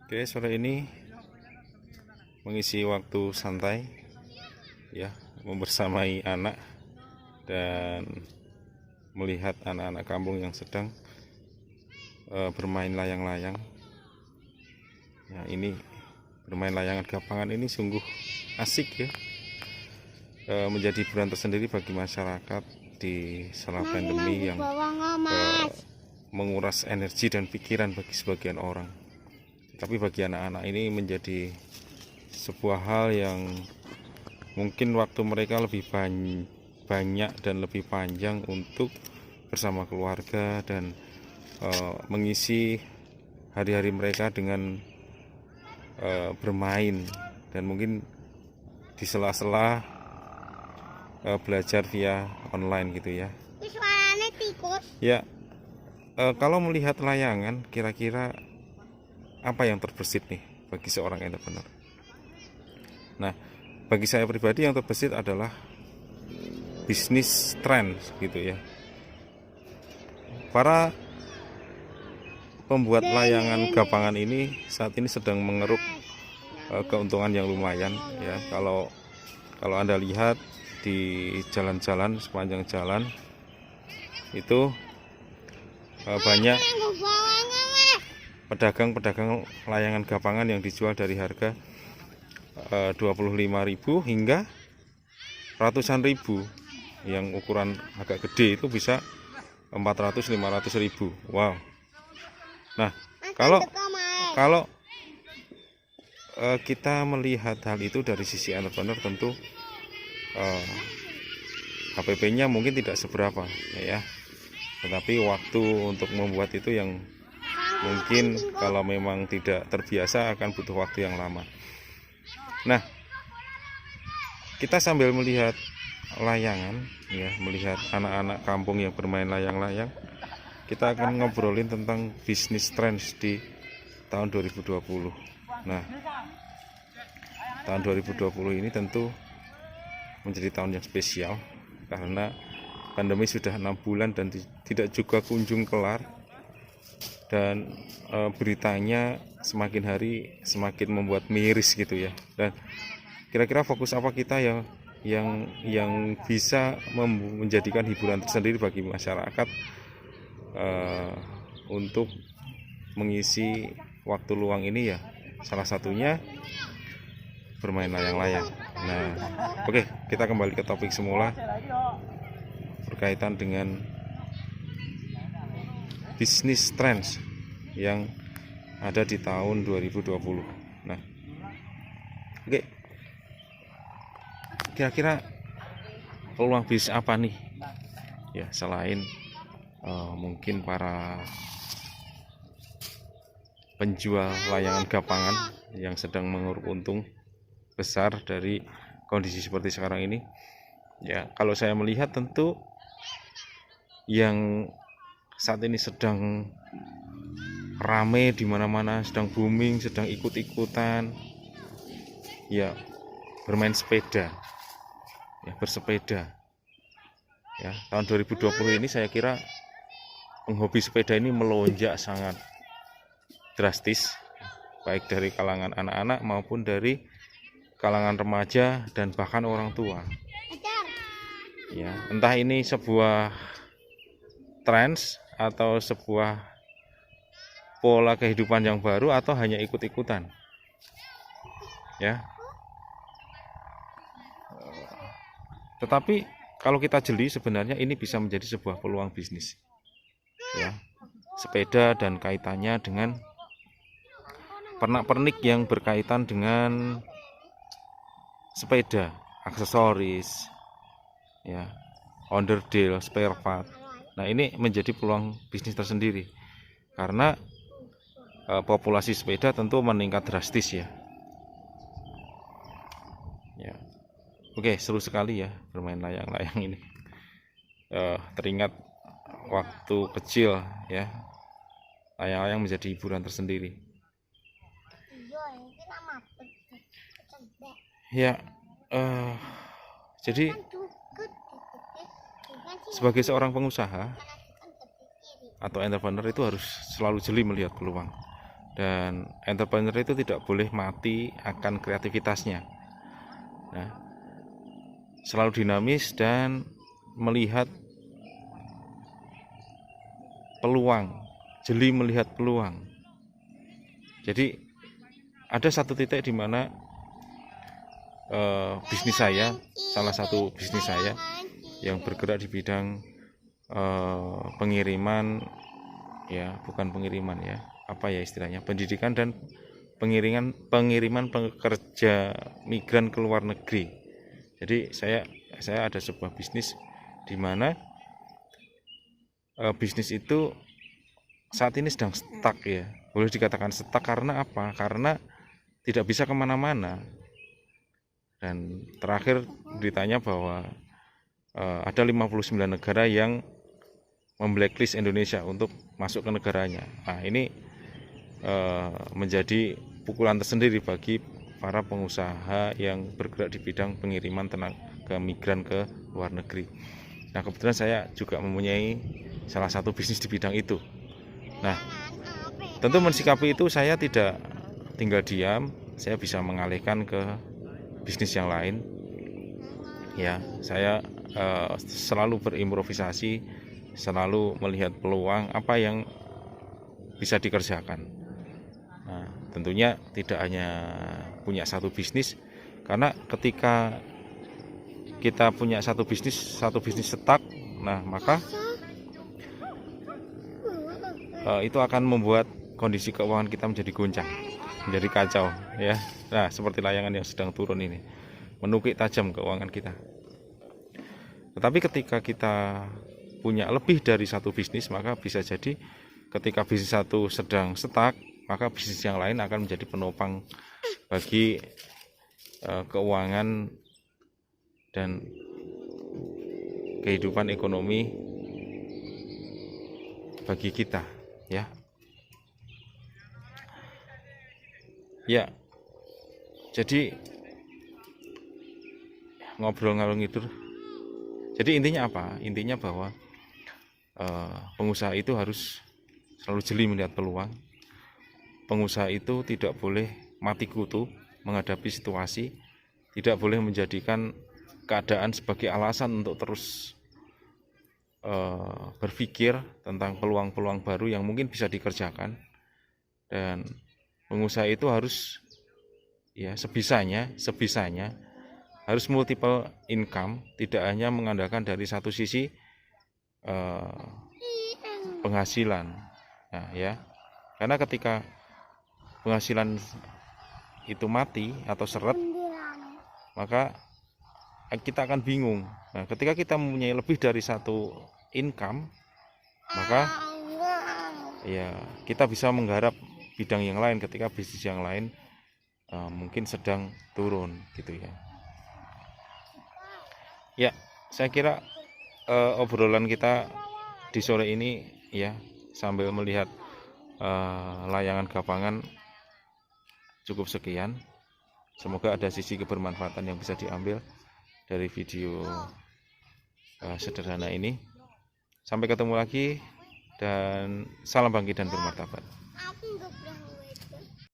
Oke, sore ini mengisi waktu santai ya, membersamai anak dan melihat anak-anak kampung yang sedang bermain layang-layang. Ya, ini bermain layangan gapangan ini sungguh asik ya, menjadi hiburan tersendiri bagi masyarakat di sela pandemi yang menguras energi dan pikiran bagi sebagian orang. Tapi bagi anak-anak ini menjadi sebuah hal yang mungkin waktu mereka lebih banyak dan lebih panjang untuk bersama keluarga dan mengisi hari-hari mereka dengan bermain, dan mungkin di sela-sela belajar via online gitu ya. Ya, kalau melihat layangan, kira-kira apa yang terbersit nih bagi seorang entrepreneur? Nah, bagi saya pribadi yang terbersit adalah bisnis tren gitu ya. Para pembuat layangan gapangan ini saat ini sedang mengeruk keuntungan yang lumayan ya. Kalau Anda lihat di jalan-jalan, sepanjang jalan itu banyak pedagang-pedagang layangan gapangan yang dijual dari harga 25.000 hingga ratusan ribu. Yang ukuran agak gede itu bisa 400-500 ribu. Wow. Nah, kalau kita melihat hal itu dari sisi entrepreneur, tentu HPP-nya mungkin tidak seberapa ya, tetapi waktu untuk membuat itu yang mungkin kalau memang tidak terbiasa akan butuh waktu yang lama. Nah, kita sambil melihat layangan ya, melihat anak-anak kampung yang bermain layang-layang, kita akan ngobrolin tentang bisnis trends di tahun 2020. Nah, tahun 2020 ini tentu menjadi tahun yang spesial karena pandemi sudah 6 bulan dan tidak juga kunjung kelar, dan beritanya semakin hari semakin membuat miris gitu ya. Dan kira-kira fokus apa kita yang bisa menjadikan hiburan tersendiri bagi masyarakat untuk mengisi waktu luang ini ya, salah satunya bermain layang-layang. Nah, oke, kita kembali ke topik semula berkaitan dengan bisnis trends yang ada di tahun 2020. Nah, oke, kira-kira peluang bisnis apa nih ya, selain mungkin para penjual layangan gapangan yang sedang menguruk untung besar dari kondisi seperti sekarang ini ya. Kalau saya melihat, tentu yang saat ini sedang rame di mana-mana, sedang booming, sedang ikut-ikutan ya, bermain sepeda ya, bersepeda ya. Tahun 2020 ini saya kira penghobi sepeda ini melonjak sangat drastis, baik dari kalangan anak-anak maupun dari kalangan remaja dan bahkan orang tua ya. Entah ini sebuah trends atau sebuah pola kehidupan yang baru atau hanya ikut-ikutan ya. Tetapi kalau kita jeli, sebenarnya ini bisa menjadi sebuah peluang bisnis ya. Sepeda dan kaitannya dengan pernak-pernik yang berkaitan dengan sepeda, aksesoris ya, onderdil, spare part. Nah, ini menjadi peluang bisnis tersendiri karena populasi sepeda tentu meningkat drastis ya. Ya, oke, seru sekali ya bermain layang-layang ini. Teringat waktu kecil ya, layang-layang menjadi hiburan tersendiri. Ya, jadi sebagai seorang pengusaha atau entrepreneur itu harus selalu jeli melihat peluang Dan entrepreneur itu tidak boleh mati akan kreativitasnya. Nah, selalu dinamis dan melihat peluang, jeli melihat peluang. Jadi ada satu titik di mana bisnis saya, salah satu bisnis saya yang bergerak di bidang pengiriman, ya bukan pengiriman ya, apa ya istilahnya, pendidikan dan pengiriman pekerja migran ke luar negeri. Jadi saya ada sebuah bisnis di mana bisnis itu saat ini sedang stuck ya, boleh dikatakan stuck karena apa? Karena tidak bisa kemana-mana. Dan terakhir ditanya bahwa ada 59 negara yang memblacklist Indonesia untuk masuk ke negaranya. Nah, ini menjadi pukulan tersendiri bagi para pengusaha yang bergerak di bidang pengiriman tenaga migran ke luar negeri. Nah, kebetulan saya juga mempunyai salah satu bisnis di bidang itu. Nah, tentu mensikapi itu saya tidak tinggal diam, saya bisa mengalihkan ke bisnis yang lain. Ya, saya selalu berimprovisasi, selalu melihat peluang apa yang bisa dikerjakan. Nah, tentunya tidak hanya punya satu bisnis, karena ketika kita punya satu bisnis stuck, nah maka itu akan membuat kondisi keuangan kita menjadi goncang, menjadi kacau ya. Nah, seperti layangan yang sedang turun ini, menukik tajam keuangan kita. Tetapi ketika kita punya lebih dari satu bisnis, maka bisa jadi ketika bisnis satu sedang stuck, maka bisnis yang lain akan menjadi penopang bagi keuangan dan kehidupan ekonomi bagi kita, ya. Ya, jadi ngobrol ngalor ngidul. Jadi intinya apa? Intinya bahwa pengusaha itu harus selalu jeli melihat peluang. Pengusaha itu tidak boleh mati kutu menghadapi situasi, tidak boleh menjadikan keadaan sebagai alasan untuk terus berpikir tentang peluang-peluang baru yang mungkin bisa dikerjakan. Dan pengusaha itu harus ya sebisanya harus multiple income, tidak hanya mengandalkan dari satu sisi penghasilan. Nah, ya, karena ketika penghasilan itu mati atau seret, maka kita akan bingung. Nah, ketika kita mempunyai lebih dari satu income, maka ya kita bisa menggarap bidang yang lain ketika bisnis yang lain mungkin sedang turun gitu ya. Ya, saya kira obrolan kita di sore ini ya, sambil melihat layangan gapangan, cukup sekian. Semoga ada sisi kebermanfaatan yang bisa diambil dari video sederhana ini. Sampai ketemu lagi dan salam bangkit dan bermartabat.